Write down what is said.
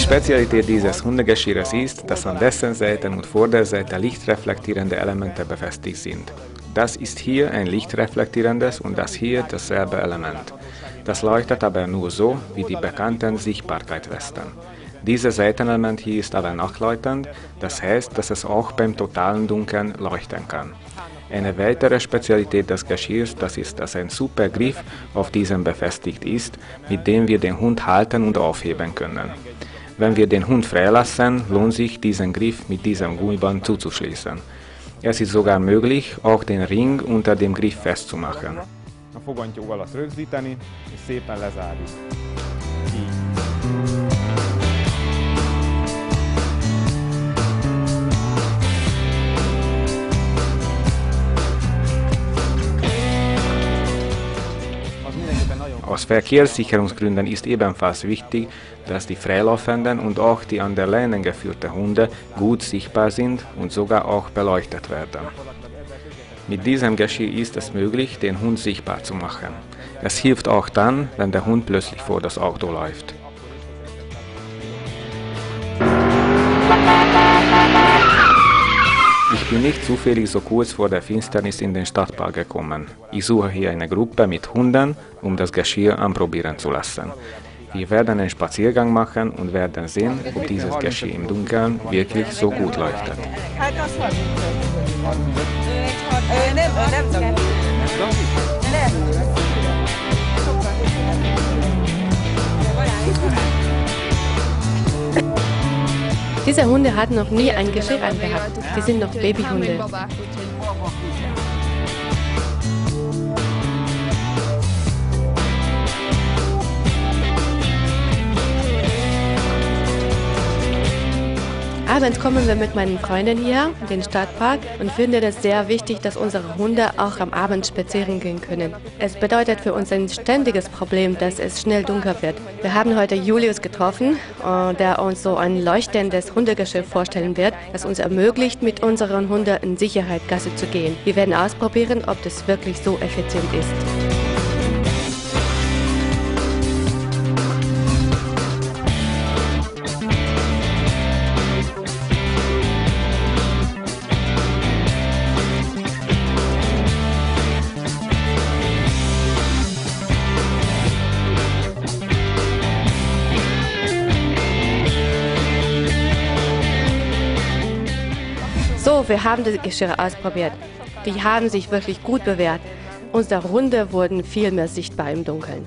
Spezialität dieses Hundegeschirres ist, dass an dessen Seiten und Vorderseite lichtreflektierende Elemente befestigt sind. Das ist hier ein lichtreflektierendes und das hier dasselbe Element. Das leuchtet aber nur so wie die bekannten Sichtbarkeitswesten. Dieses Seitenelement hier ist aber nachleuchtend, das heißt, dass es auch beim totalen Dunkeln leuchten kann. Eine weitere Spezialität des Geschirrs, das ist, dass ein super Griff auf diesem befestigt ist, mit dem wir den Hund halten und aufheben können. Wenn wir den Hund freilassen, lohnt sich, diesen Griff mit diesem Gummiband zuzuschließen. Es ist sogar möglich, auch den Ring unter dem Griff festzumachen. A fogantyú alatt rögzíteni, és szépen lezárjuk. Így. Aus Verkehrssicherungsgründen ist ebenfalls wichtig, dass die freilaufenden und auch die an der Leine geführten Hunde gut sichtbar sind und sogar auch beleuchtet werden. Mit diesem Geschirr ist es möglich, den Hund sichtbar zu machen. Es hilft auch dann, wenn der Hund plötzlich vor das Auto läuft. Ich bin nicht zufällig so kurz vor der Finsternis in den Stadtpark gekommen. Ich suche hier eine Gruppe mit Hunden, um das Geschirr anprobieren zu lassen. Wir werden einen Spaziergang machen und werden sehen, ob dieses Geschirr im Dunkeln wirklich so gut leuchtet. Diese Hunde hatten noch nie ein Geschirr angehabt. Sie sind noch Babyhunde. Abends kommen wir mit meinen Freunden hier in den Stadtpark und finden es sehr wichtig, dass unsere Hunde auch am Abend spazieren gehen können. Es bedeutet für uns ein ständiges Problem, dass es schnell dunkel wird. Wir haben heute Julius getroffen, der uns so ein leuchtendes Hundegeschirr vorstellen wird, das uns ermöglicht, mit unseren Hunden in Sicherheit Gassi zu gehen. Wir werden ausprobieren, ob das wirklich so effizient ist. So, wir haben die Geschirre ausprobiert. Die haben sich wirklich gut bewährt. Unsere Hunde wurden viel mehr sichtbar im Dunkeln.